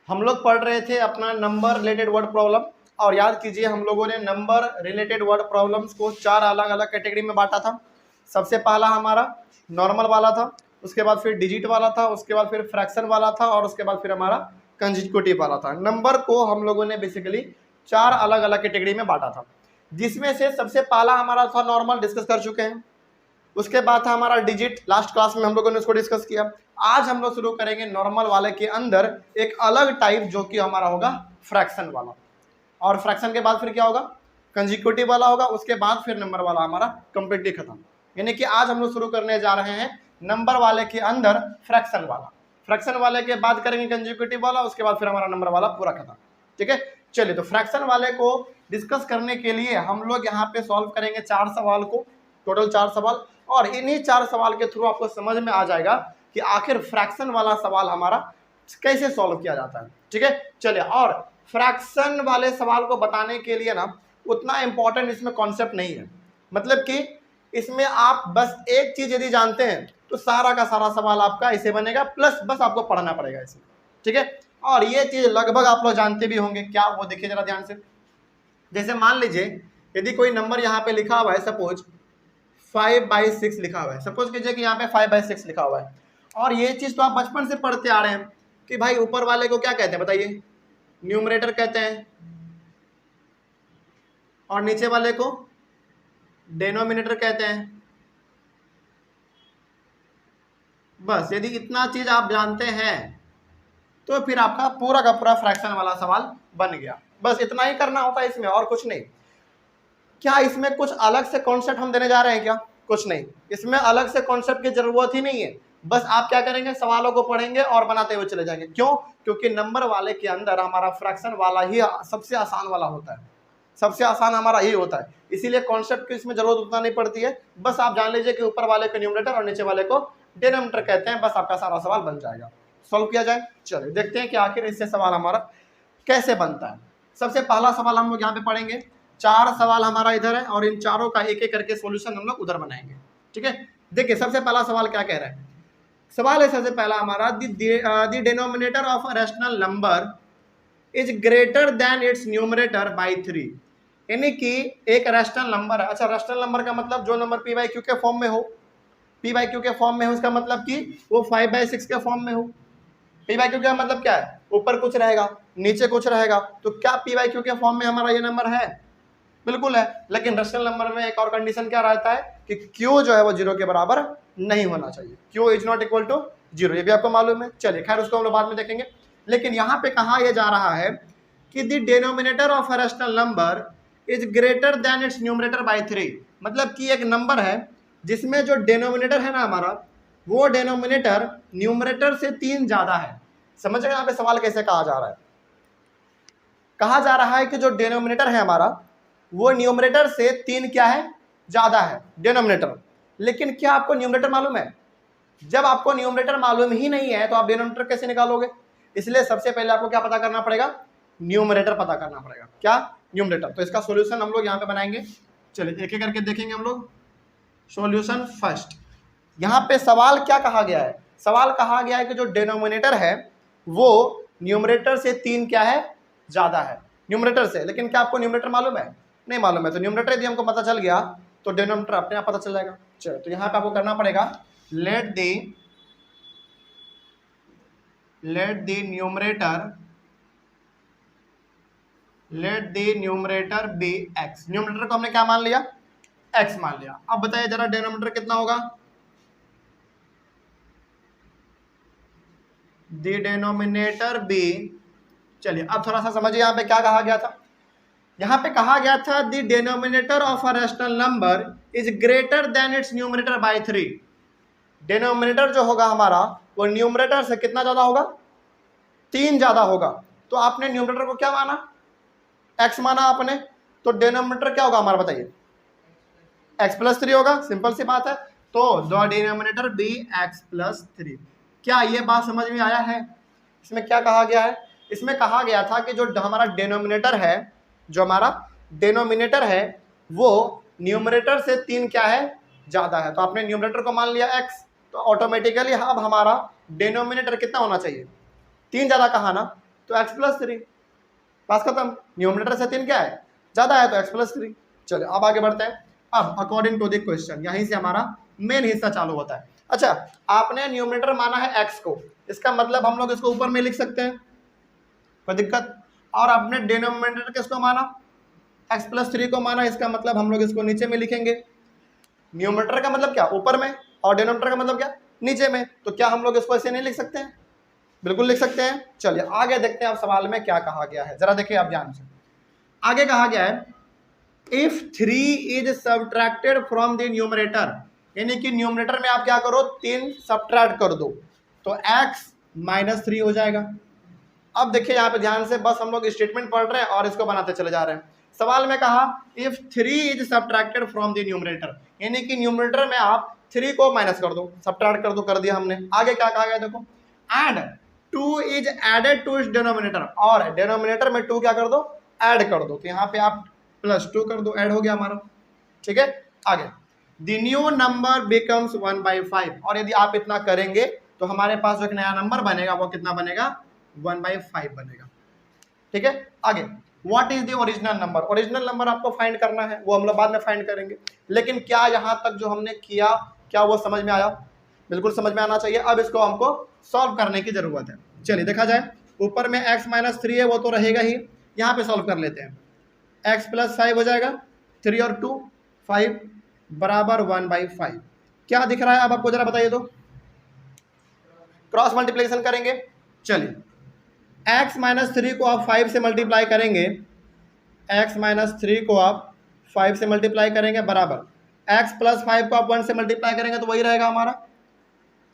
हम लोग पढ़ रहे थे अपना नंबर रिलेटेड वर्ड प्रॉब्लम, और याद कीजिए हम लोगों ने नंबर रिलेटेड वर्ड प्रॉब्लम्स को 4 अलग अलग कैटेगरी में बांटा था। सबसे पहला हमारा नॉर्मल वाला था, उसके बाद फिर डिजिट वाला था, उसके बाद फिर फ्रैक्शन वाला था, और उसके बाद फिर हमारा कंजिक्यूटिव वाला था। नंबर को हम लोगों ने बेसिकली 4 अलग अलग कैटेगरी में बांटा था, जिसमें से सबसे पहला हमारा था नॉर्मल, डिस्कस कर चुके हैं। उसके बाद था हमारा डिजिट, लास्ट क्लास में हम लोगों ने उसको डिस्कस किया। आज हम लोग शुरू करेंगे नॉर्मल वाले के अंदर एक अलग टाइप, जो कि हमारा होगा फ्रैक्शन वाला, और फ्रैक्शन के बाद फिर क्या होगा, कंजिक्यूटिव वाला होगा, उसके बाद फिर नंबर वाला हमारा कंप्लीटली खत्म। यानी कि आज हम लोग शुरू करने जा रहे हैं नंबर वाले के अंदर फ्रैक्शन वाला, फ्रैक्शन वाले के बाद करेंगे कंजिक्यूटिव वाला, उसके बाद फिर हमारा नंबर वाला पूरा खत्म। ठीक है, चलिए तो फ्रैक्शन वाले को डिस्कस करने के लिए हम लोग यहाँ पे सॉल्व करेंगे 4 सवाल को, टोटल 4 सवाल, और इन्हीं 4 सवाल के थ्रू आपको समझ में आ जाएगा कि आखिर फ्रैक्शन वाला सवाल हमारा कैसे सॉल्व किया जाता है। ठीक है, चलिए, और फ्रैक्शन वाले सवाल को बताने के लिए ना उतना इंपॉर्टेंट इसमें कॉन्सेप्ट नहीं है, मतलब कि इसमें आप बस एक चीज यदि जानते हैं तो सारा का सारा सवाल आपका ऐसे बनेगा, प्लस बस आपको पढ़ना पड़ेगा इसे। ठीक है, और ये चीज लगभग आप लोग जानते भी होंगे, क्या वो देखिए जरा ध्यान से। जैसे मान लीजिए यदि कोई नंबर यहाँ पे लिखा हुआ है, सपोज 5/6 लिखा हुआ है, सपोज कीजिए कि यहाँ पे 5/6 लिखा हुआ है, और ये चीज तो आप बचपन से पढ़ते आ रहे हैं कि भाई ऊपर वाले को क्या कहते हैं बताइए, न्यूमरेटर कहते हैं, और नीचे वाले को डेनोमिनेटर कहते हैं। बस यदि इतना चीज आप जानते हैं तो फिर आपका पूरा का पूरा फ्रैक्शन वाला सवाल बन गया। बस इतना ही करना होता है इसमें, और कुछ नहीं। क्या इसमें कुछ अलग से कॉन्सेप्ट हम देने जा रहे हैं क्या? कुछ नहीं, इसमें अलग से कॉन्सेप्ट की जरूरत ही नहीं है। बस आप क्या करेंगे, सवालों को पढ़ेंगे और बनाते हुए चले जाएंगे। क्यों? क्योंकि नंबर वाले के अंदर हमारा फ्रैक्शन वाला ही सबसे आसान वाला होता है, सबसे आसान हमारा ही होता है, इसीलिए कॉन्सेप्ट की इसमें जरूरत उतना नहीं पड़ती है। बस आप जान लीजिए कि ऊपर वाले को न्यूमरेटर और नीचे वाले को डिनोमिनेटर कहते हैं, बस आपका सारा सवाल बन जाएगा। सॉल्व किया जाए, चलिए देखते हैं कि आखिर इससे सवाल हमारा कैसे बनता है। सबसे पहला सवाल हम लोग यहाँ पे पढ़ेंगे, 4 सवाल हमारा इधर है, और इन चारों का एक एक करके सॉल्यूशन हम लोग उधर बनाएंगे। ठीक है, देखिए सबसे पहला सवाल क्या कह रहा है। सवाल है सबसे पहला हमारा, the denominator of a rational number is greater than it's numerator bye 3। यानी कि एक रैशनल नंबर है। अच्छा, रैशनल नंबर का मतलब जो नंबर पी बाई क्यू के फॉर्म में हो, पी बाई क्यू के फॉर्म में हो, उसका मतलब कि वो 5/6 के फॉर्म में हो। पी बाई क्यू का मतलब क्या है, ऊपर कुछ रहेगा नीचे कुछ रहेगा, तो क्या पी बाई क्यू के फॉर्म में हमारा ये नंबर है? बिल्कुल है। लेकिन रैशनल नंबर में एक और कंडीशन क्या रहता है कि क्यू जो है वो 0 के बराबर नहीं होना चाहिए, Q is not equal to 0, ये भी आपको मालूम है। चलिए खैर, उसको हम लोग बाद में देखेंगे। लेकिन यहाँ पे कहा यह जा रहा है कि the denominator of a rational number is greater than it's numerator bye 3। मतलब कि एक नंबर है जिसमें जो डिनोमिनेटर है ना हमारा, वो डिनोमिनेटर न्यूमरेटर से 3 ज्यादा है। समझ रहे हैं यहाँ पे सवाल कैसे कहा जा रहा है? कहा जा रहा है कि जो डिनोमिनेटर है हमारा वो न्यूमरेटर से 3 क्या है, ज्यादा है डिनोमिनेटर। लेकिन क्या आपको न्यूमरेटर मालूम है? जब आपको न्यूमरेटर मालूम ही नहीं है तो आप डिनोमिनेटर कैसे निकालोगे? इसलिए सबसे पहले आपको क्या पता करना पड़ेगा, न्यूमरेटर पता करना पड़ेगा। क्या? न्यूमरेटर। तो इसका सॉल्यूशन हम लोग यहाँ पे बनाएंगे। चलिए एक एक करके देखेंगे हम लोग। सॉल्यूशन फर्स्ट, यहाँ पे सवाल क्या कहा गया है? सवाल कहा गया है कि जो डिनोमिनेटर है वो न्यूमरेटर से 3 क्या है, ज्यादा है न्यूमरेटर से। लेकिन क्या आपको न्यूमरेटर मालूम है? नहीं मालूम है। तो न्यूमरेटर यदि हमको पता चल गया तो डिनोमिनेटर अपने आप पता चल जाएगा। चलो तो यहाँ पे आपको करना पड़ेगा, let the numerator be x. Numerator को हमने क्या मान लिया, एक्स मान लिया। अब बताइए जरा डिनोमिनेटर कितना होगा? The denominator be. चलिए अब थोड़ा सा समझिए यहाँ पे क्या कहा गया था। यहाँ पे कहा गया था the denominator of a rational number is greater than it's numerator bye 3। Denominator जो होगा हमारा वो न्यूमरेटर से कितना ज्यादा होगा, 3 ज्यादा होगा। तो आपने न्यूमरेटर को क्या माना, एक्स माना आपने, तो डिनोमिनेटर क्या होगा हमारा बताइए, x+3 होगा। सिंपल सी बात है। तो द डिनोमिनेटर बी x+3। क्या ये बात समझ में आया है? इसमें क्या कहा गया है? इसमें कहा गया था कि जो हमारा डिनोमिनेटर है, जो हमारा डिनोमिनेटर है वो न्यूमरेटर से 3 क्या है, ज्यादा है। तो आपने न्यूमरेटर को मान लिया x, तो ऑटोमेटिकली अब हमारा डिनोमिनेटर कितना होना चाहिए, 3 ज्यादा कहा ना, तो x+3, पास खत्म। न्यूमरेटर से 3 क्या है, ज़्यादा है, तो x+3। चलिए अब आगे बढ़ते हैं। अब अकॉर्डिंग टू द क्वेश्चन, यहीं से हमारा मेन हिस्सा चालू होता है। अच्छा, आपने न्यूमरेटर माना है x को, इसका मतलब हम लोग इसको ऊपर में लिख सकते हैं, कोई दिक्कत। और आपने डिनोमिनेटर किसको माना, x+3 को माना, इसका मतलब हम लोग इसको नीचे में लिखेंगे। न्यूमरेटर का मतलब क्या, ऊपर में, और डिनोमिनेटर का मतलब क्या, नीचे में। तो क्या हम लोग इसको ऐसे नहीं लिख सकते हैं, बिल्कुल लिख सकते हैं। चलिए आगे देखते हैं अब सवाल में क्या कहा गया है, जरा देखिए आप ध्यान से। आगे कहा गया है if 3 is subtracted from the numerator, यानी कि न्यूमरेटर में आप क्या करो, 3 सब्ट्रैक्ट कर दो, तो x-3 हो जाएगा। अब देखिए यहाँ पे ध्यान से, बस हम लोग स्टेटमेंट पढ़ रहे हैं और इसको बनाते चले जा रहे हैं। सवाल में कहा if 3 is subtracted from the numerator, यानी कि न्यूमरेटर में आप 3 को माइनस कर दो, सब्ट्रैक्ट कर दो, कर दिया हमने। आगे क्या कहा गया देखो, and 2 is added to its denominator, और डिनोमिनेटर में 2 क्या कर दो, ऐड कर दो। तो यहाँ पे आप +2 कर दो, ऐड हो गया हमारा, ठीक है। आगे द न्यू नंबर बिकम्स 1/5, और यदि आप इतना करेंगे तो हमारे पास जो एक नया नंबर बनेगा वो कितना बनेगा, 1/5 बनेगा, ठीक है। आगे what is the original number, original number आपको फाइंड करना है, वो हम लोग बाद में फाइंड करेंगे। लेकिन क्या यहाँ तक जो हमने किया, क्या वो समझ में आया, बिल्कुल समझ में आना चाहिए। अब इसको हमको सॉल्व करने की जरूरत है। चलिए देखा जाए, ऊपर में x-3 है, वो तो रहेगा ही, यहाँ पे सॉल्व कर लेते हैं। x+5 हो जाएगा, 3 और 2 5 बराबर 1/5। क्या दिख रहा है अब आपको जरा बताइए तो, क्रॉस मल्टीप्लिकेशन करेंगे। चलिए x-3 को आप 5 से मल्टीप्लाई करेंगे, x-3 को आप 5 से मल्टीप्लाई करेंगे बराबर x+5 को आप 1 से मल्टीप्लाई करेंगे तो वही रहेगा हमारा,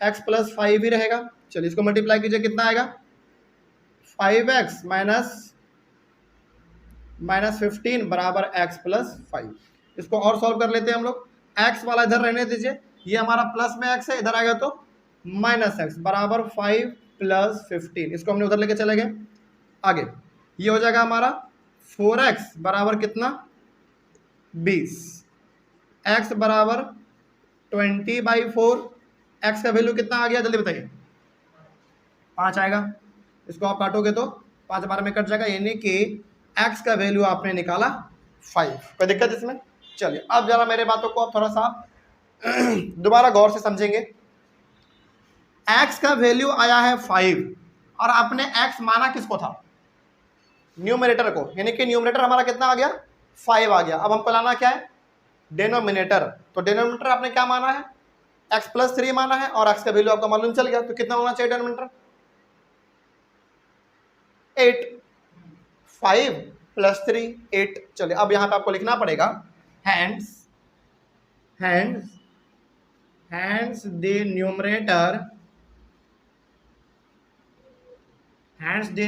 x+5 ही रहेगा। चलिए इसको मल्टीप्लाई कीजिए, कितना आएगा, 5x माइनस 15 बराबर x+5। इसको और सॉल्व कर लेते हैं हम लोग। x वाला इधर रहने दीजिए, ये हमारा प्लस में x है, इधर आएगा तो -x बराबर 5 + 15, इसको हमने उधर लेके चले गए। आगे ये हो जाएगा हमारा 4x बराबर कितना, 20, x बराबर 20/4, x का वैल्यू कितना आ गया जल्दी बताइए, 5 आएगा। इसको आप काटोगे तो 5 बार में कट जाएगा, यानी कि x का वैल्यू आपने निकाला 5। कोई दिक्कत इसमें। चलिए अब जरा मेरे बातों को थोड़ा सा दोबारा गौर से समझेंगे। x का वैल्यू आया है 5, और आपने x माना किसको था, न्यूमरेटर को, यानी कि न्यूमरेटर हमारा कितना आ गया, 5 आ गया। अब हमको लाना क्या है, डिनोमिनेटर। तो डिनोमिनेटर आपने क्या माना है, x+3 माना है, और x का वैल्यू आपको मालूम चल गया, तो कितना होना चाहिए डिनोमिनेटर, 8, 5 + 3 8। चलिए अब यहाँ पे आपको लिखना पड़ेगा hence the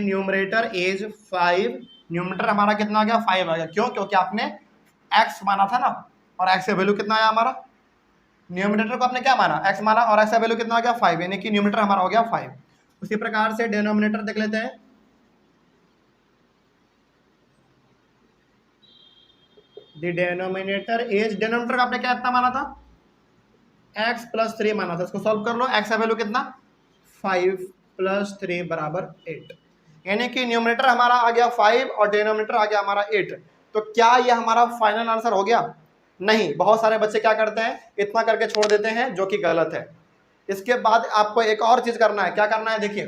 numerator is 5। Numerator हमारा कितना आ गया, 5 आ गया। क्यों, क्योंकि आपने x माना था ना, और x का वैल्यू कितना आया हमारा, न्यूमरेटर को आपने क्या माना, x माना, और x का वैल्यू कितना आ गया, 5, यानी कि न्यूमरेटर हमारा हो गया 5। उसी प्रकार से डिनोमिनेटर देख लेते हैं। डिनोमिनेटर इज, डिनोमिनेटर का आपने क्या इतना माना था, x+3 माना था। इसको सॉल्व कर लो, x का वैल्यू कितना, 5 + 3 बराबर 8, यानी कि न्यूमरेटर हमारा आ गया 5 और डिनोमिनेटर आ गया हमारा 8। तो क्या ये हमारा फाइनल आंसर हो गया, नहीं। बहुत सारे बच्चे क्या करते हैं, इतना करके छोड़ देते हैं, जो कि गलत है। इसके बाद आपको एक और चीज करना है, क्या करना है, देखिए,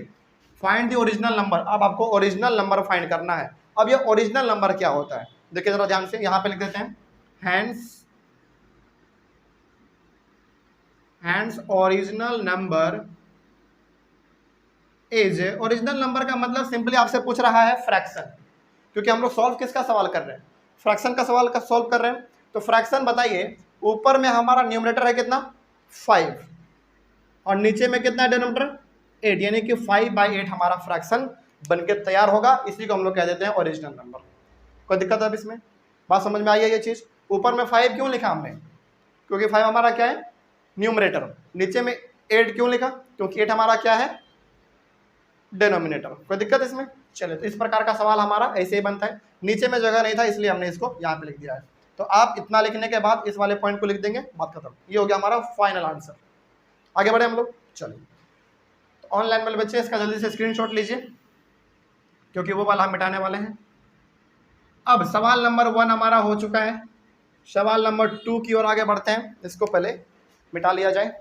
फाइंड द ओरिजिनल नंबर। अब आपको ओरिजिनल नंबर फाइंड करना है। अब ये ओरिजिनल नंबर क्या होता है, देखिए जरा ध्यान से, यहाँ पे लिख देते हैं hence original number is, original number का मतलब सिंपली आपसे पूछ रहा है फ्रैक्शन, क्योंकि हम लोग सॉल्व किसका सवाल कर रहे हैं, फ्रैक्शन का सवाल का सॉल्व कर रहे हैं। तो फ्रैक्शन बताइए, ऊपर में हमारा न्यूमरेटर है कितना, 5, और नीचे में कितना है डिनोमिनेटर, 8, यानी कि 5/8 हमारा फ्रैक्शन बनके तैयार होगा। इसी को हम लोग कह देते हैं ओरिजिनल नंबर। कोई दिक्कत है अब इसमें, बात समझ में आई है ये चीज़। ऊपर में 5 क्यों लिखा हमने, क्योंकि 5 हमारा क्या है, न्यूमरेटर। नीचे में 8 क्यों लिखा, क्योंकि 8 हमारा क्या है, डिनोमिनेटर। कोई दिक्कत इसमें। चलिए, तो इस प्रकार का सवाल हमारा ऐसे ही बनता है। नीचे में जगह नहीं था, इसलिए हमने इसको यहाँ पे लिख दिया है। तो आप इतना लिखने के बाद इस वाले पॉइंट को लिख देंगे, बात खत्म। ये हो गया हमारा फाइनल आंसर। आगे बढ़े हम लोग। चलिए, तो ऑनलाइन वाले बच्चे इसका जल्दी से स्क्रीनशॉट लीजिए, क्योंकि वो वाला हम मिटाने वाले हैं। अब सवाल नंबर 1 हमारा हो चुका है। सवाल नंबर 2 की ओर आगे बढ़ते हैं। इसको पहले मिटा लिया जाए।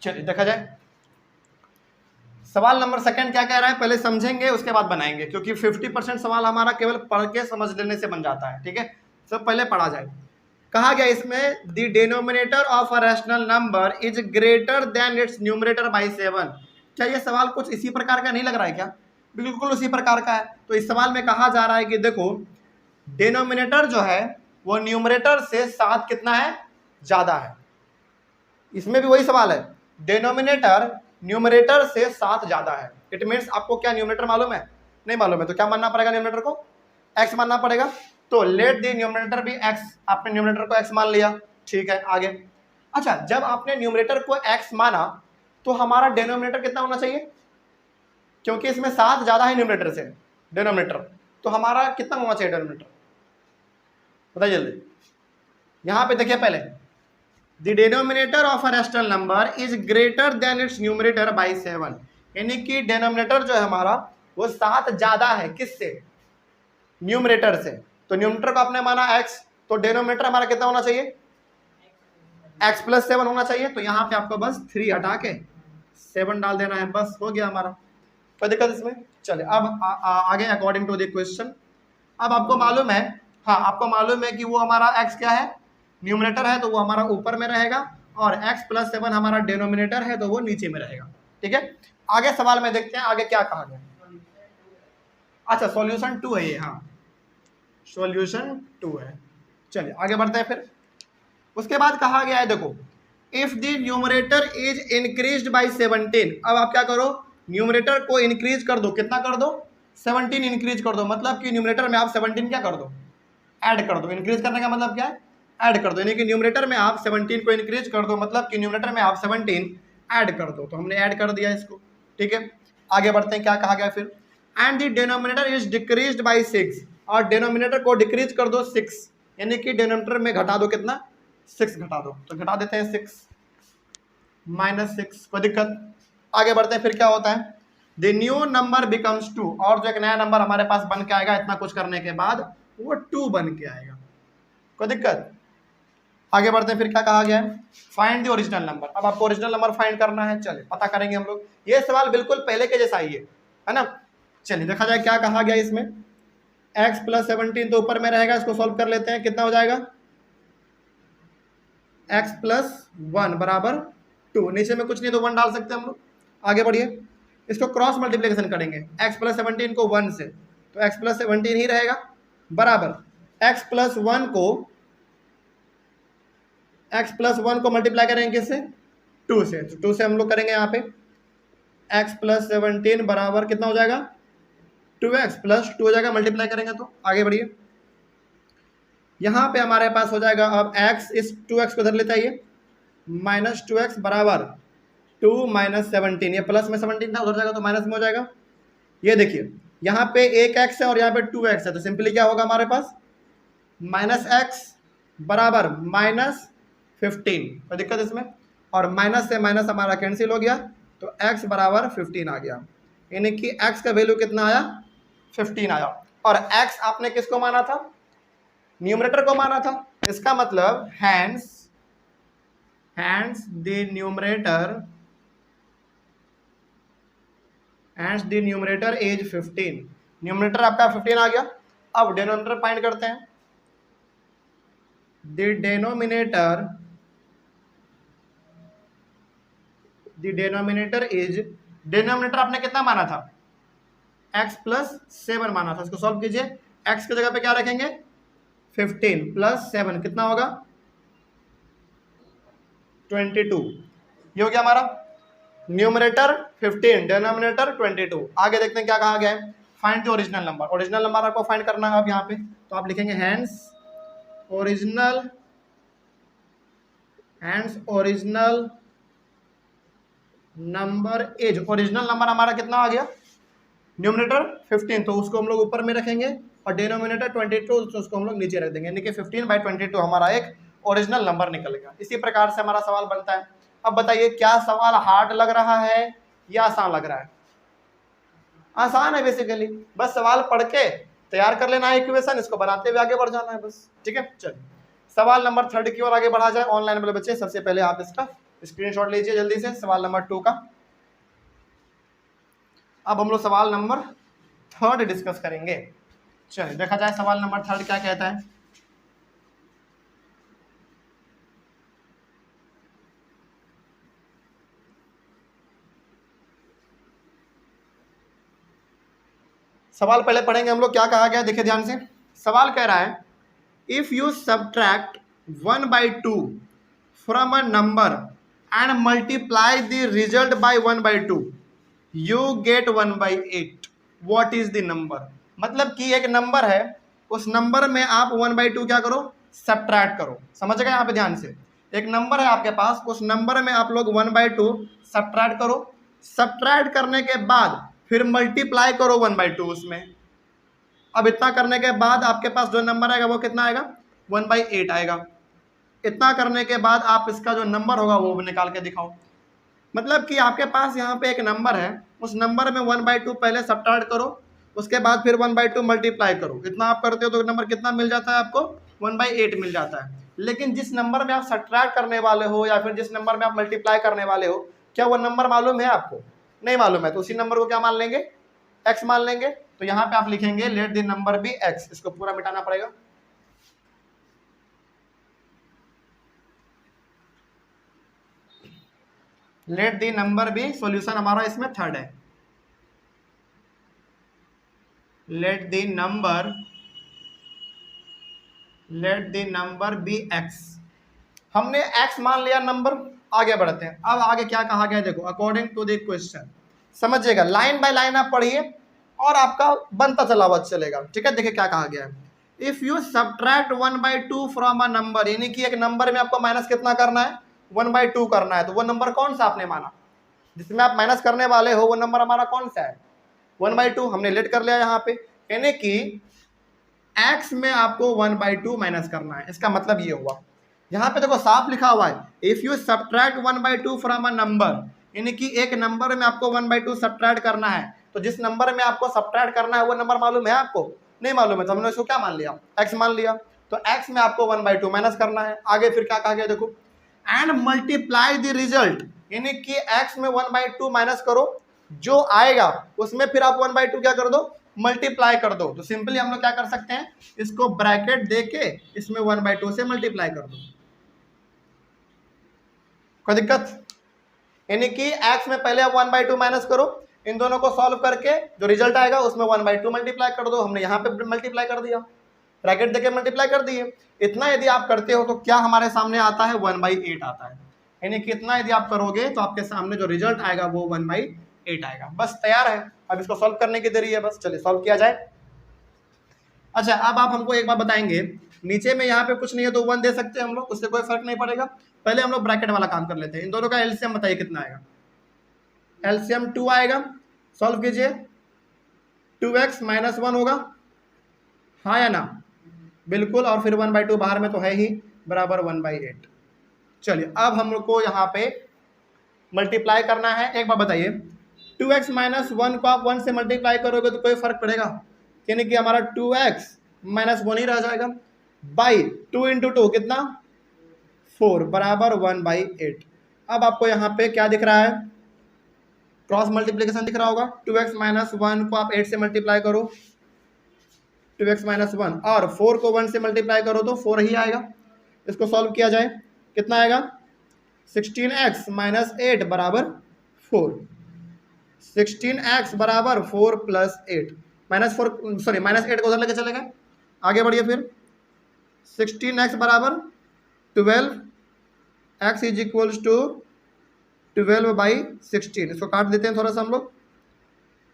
चलिए देखा जाए। सवाल नंबर 2 क्या कह रहा है, पहले समझेंगे उसके बाद बनाएंगे, क्योंकि 50% सवाल हमारा केवल पढ़ के समझ लेने से बन जाता है। ठीक है, सब पहले पढ़ा जाए। कहा गया इसमें the denominator of a rational number is greater than it's numerator by 7। क्या ये सवाल कुछ इसी प्रकार का नहीं लग रहा है क्या? बिल्कुल उसी प्रकार का है। तो इस सवाल में कहा जा रहा है कि देखो डिनोमिनेटर जो है वो न्यूमरेटर से 7 कितना है, ज्यादा है। इसमें भी वही सवाल है, डिनोमिनेटर न्यूमरेटर से 7 ज्यादा है। इट मीन्स आपको क्या न्यूमरेटर मालूम है? नहीं मालूम है, तो क्या मानना पड़ेगा न्यूमरेटर को? x मानना पड़ेगा। तो लेट द न्यूमरेटर भी x, आपने न्यूमरेटर को x मान लिया। ठीक है, आगे। अच्छा, जब आपने न्यूमरेटर को x माना तो हमारा डिनोमिनेटर कितना होना चाहिए? क्योंकि इसमें 7 ज्यादा है न्यूमरेटर से, डिनोमिनेटर, तो हमारा कितना होना चाहिए डिनोमिनेटर? बताइए जल्दी। यहां पे देखिए पहले, The denominator of a rational number is greater than its numerator by 7। यानी कि डिनोमिनेटर जो है हमारा वो 7 ज्यादा है, किससे? न्यूमरेटर से। तो न्यूमरेटर को आपने माना x, तो डिनोमिनेटर हमारा कितना होना चाहिए? x प्लस 7 होना चाहिए। तो यहाँ पे आपको बस 3 हटा के 7 डाल देना है, बस हो गया हमारा। कोई दिक्कत इसमें? चले अब आगे अकॉर्डिंग टू द क्वेश्चन। अब आपको मालूम है, हाँ आपको मालूम है कि वो हमारा x क्या है, न्यूमरेटर है, तो वो हमारा ऊपर में रहेगा, और x प्लस 7 हमारा डिनोमिनेटर है, तो वो नीचे में रहेगा। ठीक है, आगे सवाल में देखते हैं आगे क्या कहा गया। अच्छा, सॉल्यूशन 2 है ये, हाँ सॉल्यूशन 2 है। चलिए आगे बढ़ते हैं। फिर उसके बाद कहा गया है, देखो if the numerator is increased by 17। अब आप क्या करो, न्यूमरेटर को इंक्रीज कर दो। कितना कर दो? 17 इंक्रीज कर दो। मतलब कि न्यूमरेटर में आप 17 क्या कर दो, ऐड कर दो। इंक्रीज करने का मतलब क्या है? ऐड कर दो। यानी कि न्यूमरेटर में आप 17 को इंक्रीज कर दो, मतलब कि न्यूमरेटर में आप 17 ऐड कर दो। तो हमने ऐड कर दिया इसको। ठीक है, आगे बढ़ते हैं। क्या कहा गया फिर? And the denominator is decreased bye 6। और डिनोमिनेटर को डिक्रीज कर दो 6, यानी कि डिनोमिनेटर में घटा दो कितना, 6 घटा दो। तो घटा देते हैं 6 माइनस 6, कोई दिक्कत? आगे बढ़ते हैं। फिर क्या होता है? The new number becomes 2। और जो एक नया नंबर हमारे पास बन के आएगा इतना कुछ करने के बाद, वो 2 बन के आएगा। कोई दिक्कत? आगे बढ़ते हैं। फिर क्या कहा गया है? Find the original number. अब आपको ओरिजिनल नंबर फाइंड करना है। चलिए पता करेंगे हम लोग। ये सवाल बिल्कुल पहले के जैसा ही है ना? चलिए देखा जाए क्या कहा गया इसमें। x प्लस 17 तो ऊपर में रहेगा, इसको सॉल्व कर लेते हैं। कितना हो जाएगा? x प्लस 1 बराबर 2। नीचे में कुछ नहीं तो 1 डाल सकते हम लोग। आगे बढ़िए, इसको क्रॉस मल्टीप्लिकेशन करेंगे। x प्लस 17 को 1 से, तो x प्लस 17 ही रहेगा, बराबर x प्लस 1 को मल्टीप्लाई करेंगे किससे? 2 से। तो 2 से हम लोग करेंगे यहाँ पे x प्लस 17 बराबर कितना हो जाएगा? 2x प्लस 2 हो जाएगा, मल्टीप्लाई करेंगे तो। आगे बढ़िए, यहाँ पे हमारे पास हो जाएगा अब x, इस 2x को इधर लेते आइए, माइनस 2x बराबर 2 माइनस 17। ये प्लस में 17 था, उधर जाएगा तो माइनस में हो जाएगा। ये देखिए यहाँ पे एक x है और यहाँ पे 2x है, तो सिंपली क्या होगा हमारे पास? माइनस x बराबर माइनस 15। कोई दिक्कत इसमें? और माइनस से माइनस हमारा कैंसिल हो गया, तो x बराबर 15 आ गया। यानी कि x का वैल्यू कितना आया? 15 आया। और x आपने किसको माना था? न्यूमरेटर को माना था। इसका मतलब hence the numerator is 15। Numerator आपका 15 आ गया। अब डिनोमिनेटर फाइंड करते हैं। द डिनोमिनेटर इज, डिनोमिनेटर आपने कितना माना था? x प्लस 7 माना था। इसको सॉल्व कीजिए। x की जगह पे क्या रखेंगे? 15 प्लस 7 कितना होगा? 22। ये हो गया हमारा न्यूमरेटर 15, डिनोमिनेटर 22। आगे देखते हैं क्या कहा गया है। Find the original number. Original number आपको फाइंड करना है। अब यहाँ पे तो आप लिखेंगे hence original number as, original number हमारा कितना आ गया, न्यूमरेटर 15, तो उसको हम लोग ऊपर में रखेंगे और डिनोमिनेटर 22, तो उसको हम लोग नीचे रख देंगे, यानी कि 15/22 हमारा एक ओरिजिनल नंबर निकल गया। इसी प्रकार से हमारा सवाल बनता है। अब बताइए क्या सवाल हार्ड लग रहा है या आसान लग रहा है? आसान है बेसिकली, बस सवाल पढ़ के तैयार कर लेना है इक्वेशन, इसको बनाते हुए आगे बढ़ जाना है बस। ठीक है, चलिए सवाल नंबर 3 की ओर आगे बढ़ा जाए। ऑनलाइन वाले बच्चे सबसे पहले आप इसका स्क्रीनशॉट लीजिए जल्दी से, सवाल नंबर 2 का। अब हम लोग सवाल नंबर 3 डिस्कस करेंगे। चलिए देखा जाए सवाल नंबर 3 क्या कहता है। सवाल पहले पढ़ेंगे हम लोग, क्या कहा गया देखिए ध्यान से। सवाल कह रहा है if you subtract 1/2 from a number and multiply the result by 1/2 you get 1/8, what is the number. मतलब कि एक नंबर है, उस नंबर में आप 1/2 क्या करो, सब्ट्रैक्ट करो। समझ गए यहाँ पे ध्यान से, एक नंबर है आपके पास, उस नंबर में आप लोग 1/2 सब्ट्रैक्ट करो, सब्ट्रैक्ट करने के बाद फिर मल्टीप्लाई करो 1/2 उसमें। अब इतना करने के बाद आपके पास जो नंबर आएगा वो कितना आएगा, 1/8 आएगा। इतना करने के बाद आप इसका जो नंबर होगा वो निकाल के दिखाओ। मतलब कि आपके पास यहाँ पे एक नंबर है, उस नंबर में 1/2 पहले सब्ट्रैक्ट करो, उसके बाद फिर 1/2 मल्टीप्लाई करो। इतना आप करते हो तो नंबर कितना मिल जाता है आपको, 1/8 मिल जाता है। लेकिन जिस नंबर में आप सब्ट्रैक्ट करने वाले हो या फिर जिस नंबर में आप मल्टीप्लाई करने वाले हो, क्या वो नंबर मालूम है आपको? नहीं मालूम है, तो उसी नंबर को क्या मान लेंगे, एक्स मान लेंगे। तो यहाँ पे आप लिखेंगे let the number be x, इसको पूरा मिटाना पड़ेगा। Let the number be, solution हमारा इसमें 3rd है। Let the number be x, हमने एक्स मान लिया नंबर। आगे बढ़ते हैं, अब आगे क्या कहा गया देखो, अकॉर्डिंग टू द क्वेश्चन। समझिएगा, लाइन बाय लाइन आप पढ़िए और आपका बनता चला हुआ चलेगा। ठीक है, देखिए क्या कहा गया है। If you subtract 1/2 from a number, यानी कि एक नंबर में आपको माइनस कितना करना है, 1/2 करना है। तो वो नंबर कौन सा आपने माना, जिसमें आप माइनस करने वाले हो, वो नंबर हमारा कौन सा है, 1/2। हमने लेट कर लिया यहाँ पे, यानी कि x में आपको 1/2 माइनस करना है। इसका मतलब ये हुआ, यहाँ पे देखो साफ लिखा हुआ है if you subtract 1/2 from a number, यानी कि एक नंबर में आपको 1/2 सब्ट्रैक्ट करना है। तो जिस नंबर में आपको सब्ट्रैक्ट करना है वो नंबर मालूम है आपको, नहीं मालूम है, तो हमने इसको क्या मान लिया, x मान लिया। तो x में आपको 1/2 माइनस करना है। आगे फिर क्या कहा गया देखो, एंड मल्टीप्लाई द रिजल्ट, यानी कि x में 1/2 माइनस करो, जो आएगा उसमें फिर आप 1/2 क्या कर दो, मल्टीप्लाई कर दो। तो सिंपली हम लोग क्या कर सकते हैं, इसको ब्रैकेट दे के इसमें 1/2 से मल्टीप्लाई कर दो, कोई दिक्कत। यानी कि x में पहले आप 1/2 माइनस करो, इन दोनों को सॉल्व करके जो रिजल्ट आएगा उसमें 1/2 मल्टीप्लाई कर दो। हमने यहाँ पे मल्टीप्लाई कर दिया, ब्रैकेट देके मल्टीप्लाई कर दिए। इतना यदि आप करते हो तो क्या हमारे सामने आता है, 1/8 आता है। यानी कि इतना यदि आप करोगे तो आपके सामने जो रिजल्ट आएगा वो 1/8 आएगा। बस तैयार है, अब इसको सॉल्व करने की देरी है, बस चलिए सॉल्व किया जाए। अच्छा, अब आप हमको एक बात बताएंगे, नीचे में यहाँ पे कुछ नहीं है तो 1 दे सकते हैं हम लोग, उससे कोई फर्क नहीं पड़ेगा। पहले हम लोग ब्रैकेट वाला काम कर लेते हैं। इन दोनों का एलसीएम बताइए कितना आएगा, एलसीएम 2 आएगा। सॉल्व कीजिए, 2x - 1 होगा, हाँ या ना, बिल्कुल। और फिर 1/2 बाहर में तो है ही, बराबर 1/8। चलिए अब हम लोग को यहाँ पे मल्टीप्लाई करना है। एक बार बताइए, 2x - 1 को आप 1 से मल्टीप्लाई करोगे तो कोई फर्क पड़ेगा, यानी कि हमारा 2x - 1 ही रह जाएगा, बाई 2 × 2 कितना, 4, बराबर 1/8। अब आपको यहाँ पे क्या दिख रहा है, क्रॉस मल्टीप्लिकेशन दिख रहा होगा। 2x - 1 को आप 8 से मल्टीप्लाई करो, 2x - 1, और 4 को 1 से मल्टीप्लाई करो तो 4 ही आएगा। इसको सॉल्व किया जाए, कितना आएगा, 16x - 8 बराबर 4, 16x बराबर 4 + 8, -4 सॉरी -8 को उधर लेके चलेगा। आगे बढ़िए फिर, 16x बराबर 12, x = 12/16। इसको काट देते हैं थोड़ा सा हम लोग,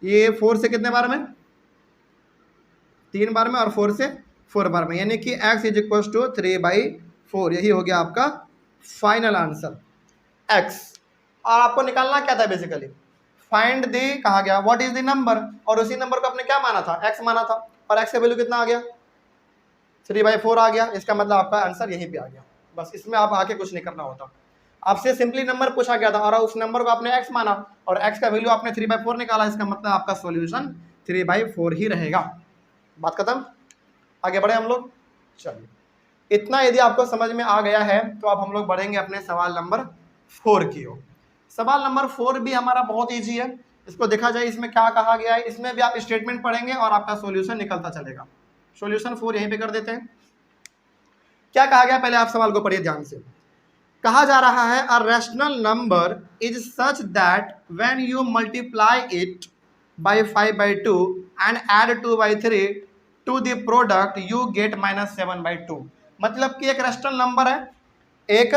ये 4 से कितने बार में, 3 बार में, और 4 से 4 बार में, यानी कि x = 3/4। यही हो गया आपका फाइनल आंसर, x और आपको निकालना क्या था बेसिकली, फाइंड दी कहा गया व्हाट इज द नंबर, और उसी नंबर को आपने क्या माना था, x माना था, और x का वैल्यू कितना आ गया 3/4 आ गया। इसका मतलब आपका आंसर यहीं पे आ गया। बस इसमें आप आके कुछ नहीं करना होता, आपसे सिंपली नंबर पूछा गया था और उस नंबर को आपने x माना और x का वैल्यू आपने 3/4 निकाला, इसका मतलब आपका सॉल्यूशन 3/4 ही रहेगा। बात खत्म, आगे बढ़े हम लोग। चलिए, इतना यदि आपको समझ में आ गया है तो अब हम लोग बढ़ेंगे अपने सवाल नंबर 4 की ओर। सवाल नंबर 4 भी हमारा बहुत ईजी है। इसको देखा जाए इसमें क्या कहा गया है, इसमें भी आप स्टेटमेंट पढ़ेंगे और आपका सॉल्यूशन निकलता चलेगा। सॉल्यूशन 4 यहीं पे कर देते हैं। क्या कहा गया, पहले आप सवाल को पढ़िए ध्यान से। कहा जा रहा है a rational number is such that when you multiply it by 5/2 and add 2/3 to the product you get -7/2। मतलब कि एक रैशनल नंबर है, एक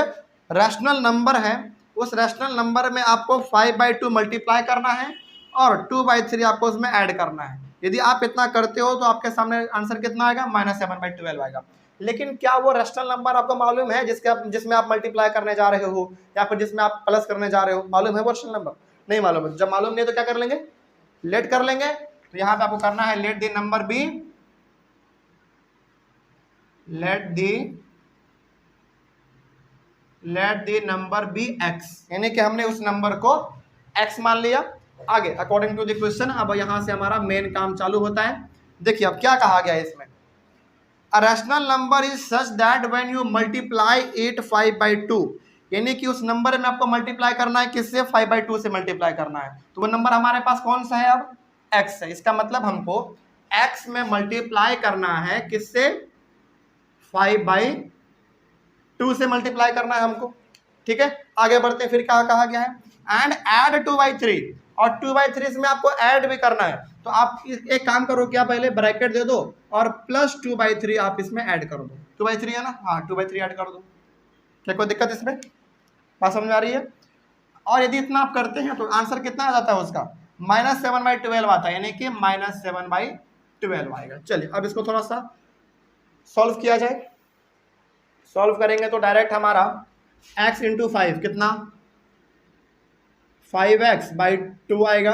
रैशनल नंबर है, उस रैशनल नंबर में आपको 5/2 मल्टीप्लाई करना है और 2/3 आपको उसमें ऐड करना है। यदि आप इतना करते हो तो आपके सामने आंसर कितना आएगा, -7/12 आएगा। लेकिन क्या वो रैशनल नंबर आपको मालूम है जिसमें आप मल्टीप्लाई करने जा रहे हो या फिर जिसमें आप प्लस करने जा रहे हो, मालूम है वो रैशनल नंबर? नहीं मालूम है। जब मालूम नहीं है तो क्या कर लेंगे, लेट कर लेंगे। तो यहाँ पे आपको करना है let the number be, let the number be x, यानी कि हमने उस नंबर को x मान लिया। आगे अकॉर्डिंग टू द क्वेश्चन, अब यहाँ से हमारा मेन काम चालू होता है। देखिए अब क्या कहा गया है इसमें, अ rational number is such that when you multiply it 5/2, यानी कि उस नंबर में आपको मल्टीप्लाई करना है, किससे, 5/2 से मल्टीप्लाई करना है। तो वो नंबर हमारे पास कौन सा है, अब x है। इसका मतलब हमको x में मल्टीप्लाई करना है, किससे, 5/2 से मल्टीप्लाई करना है हमको। ठीक है, आगे बढ़ते हैं। फिर क्या कहा गया है, एंड ऐड 2/3, और 2/3 में आपको ऐड भी करना है। तो आप एक काम करो, क्या पहले ब्रैकेट दे दो और +2/3 आप इसमें ऐड कर दो। 2/3 है ना, हाँ 2/3 ऐड कर दो। क्या कोई दिक्कत इसमें, बात समझ में आ रही है? और यदि इतना आप करते हैं तो आंसर कितना आ जाता है उसका, -7/12 आता है, यानी कि -7/12 आएगा। चलिए अब इसको थोड़ा सा सॉल्व किया जाए। सॉल्व करेंगे तो डायरेक्ट हमारा x × 5 कितना, 5x/2 आएगा,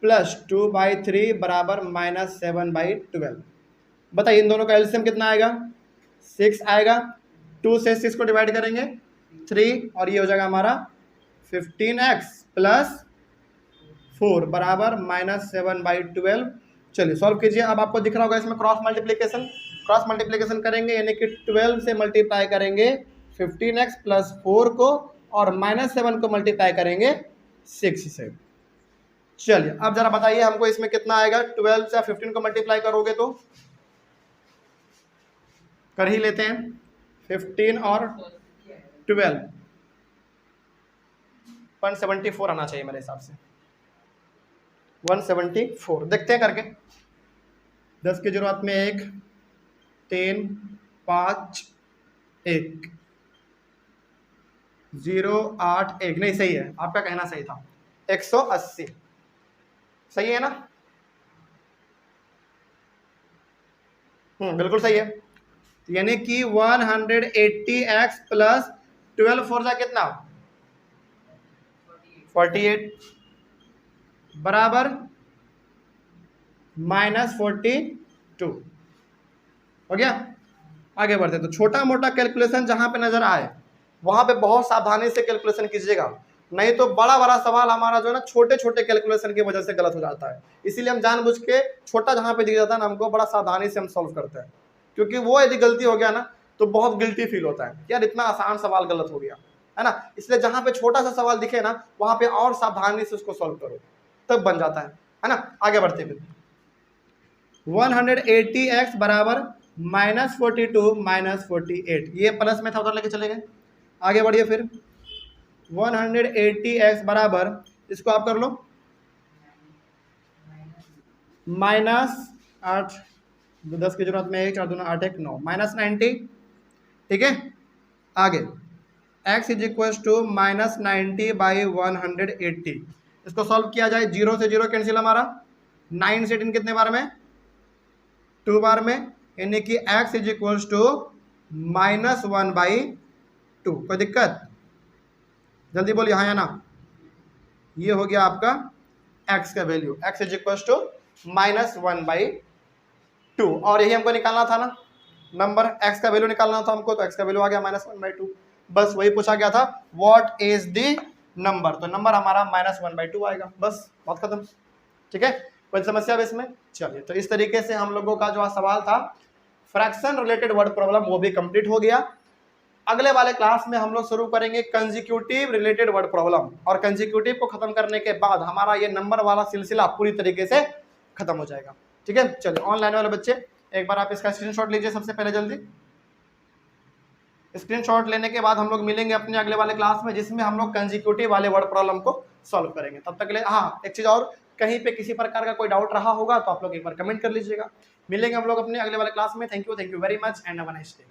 प्लस 2/3 बराबर -7/12। बताइए इन दोनों का एलसीएम कितना आएगा, 6 आएगा। 2 से 6 को डिवाइड करेंगे 3, और ये हो जाएगा हमारा 15x + 4 बराबर -7/12। चलिए सॉल्व कीजिए। अब आपको दिख रहा होगा इसमें क्रॉस मल्टीप्लिकेशन करेंगे, यानी कि 12 से मल्टीप्लाई करेंगे 15x + 4 को, और -7 को मल्टीप्लाई करेंगे 6 से। चलिए अब जरा बताइए हमको इसमें कितना आएगा, 12 से 15 को मल्टीप्लाई करोगे तो कर ही लेते हैं, 15 और 12 174 आना चाहिए मेरे हिसाब से, 174। देखते हैं करके। 10 की जरूरत में 1, 3, 5, 1, 0, 8, 1, नहीं सही है, आपका कहना सही था, 180 सही है ना, बिल्कुल सही है। यानी कि 180x + 12 4 जा कितना, 48 बराबर -42 हो गया। आगे बढ़ते तो छोटा मोटा कैलकुलेशन जहां पे नजर आए वहां पे बहुत सावधानी से कैलकुलेशन कीजिएगा, नहीं तो बड़ा बड़ा सवाल हमारा जो है ना छोटे छोटे कैलकुलेशन की वजह से गलत हो जाता है। इसीलिए हम जानबूझ के छोटा जहां पे दिख जाता है ना हमको, बड़ा सावधानी से हम सॉल्व करते हैं, क्योंकि वो यदि गलती हो गया ना तो बहुत गिल्टी फील होता है, यार इतना आसान सवाल गलत हो गया है ना। इसलिए जहां पे छोटा सा सवाल दिखे ना वहां पे और सावधानी से उसको सॉल्व करो, तब बन जाता है ना। आगे बढ़ते फिर 180x बराबर -42 -48, ये प्लस में था उधर लेके चले गए। आगे बढ़िए फिर 180x बराबर, इसको आप कर लो -8, 10 की जरूरत में 1, 4 दूना 8, 1 9, -90। ठीक है, आगे x = -90/180, इसको सॉल्व किया जाए। 0 से 0 कैंसिल हमारा, 9 से 10 कितने बार में, 2 बार में, यानी कि x = -1/2। कोई दिक्कत, जल्दी बोलिए हाँ या ना। ये हो गया आपका x का value, x is equal to -1/2, और यही हमको निकालना था ना, नंबर x का वैल्यू निकालना था हमको, तो x का वैल्यू आ गया -1/2। बस वही पूछा गया था, व्हाट इज द नंबर, तो नंबर हमारा -1/2 आएगा, बस बात खत्म। ठीक है, कोई समस्या है इसमें? चलिए, तो इस तरीके से हम लोगों का जो सवाल था फ्रैक्शन रिलेटेड वर्ड प्रॉब्लम वो भी कंप्लीट हो गया। अगले वाले क्लास में हम लोग शुरू करेंगे कंसेक्यूटिव रिलेटेड वर्ड प्रॉब्लम, और कंसेक्यूटिव को खत्म करने के बाद हमारा ये नंबर वाला सिलसिला पूरी तरीके से खत्म हो जाएगा। ठीक है, चलिए ऑनलाइन वाले बच्चे एक बार आप इसका स्क्रीनशॉट लीजिए सबसे पहले, जल्दी स्क्रीनशॉट लेने के बाद हम लोग मिलेंगे अपने अगले वाले क्लास में, जिसमें हम लोग कंसेक्यूटिव वाले वर्ड प्रॉब्लम को सॉल्व करेंगे। तब तक के लिए हाँ, एक चीज और, कहीं पे किसी प्रकार का कोई डाउट रहा होगा तो आप लोग एक बार कमेंट कर लीजिएगा। मिलेंगे हम लोग अपने अगले वाले क्लास में। Thank you very much and have a nice day.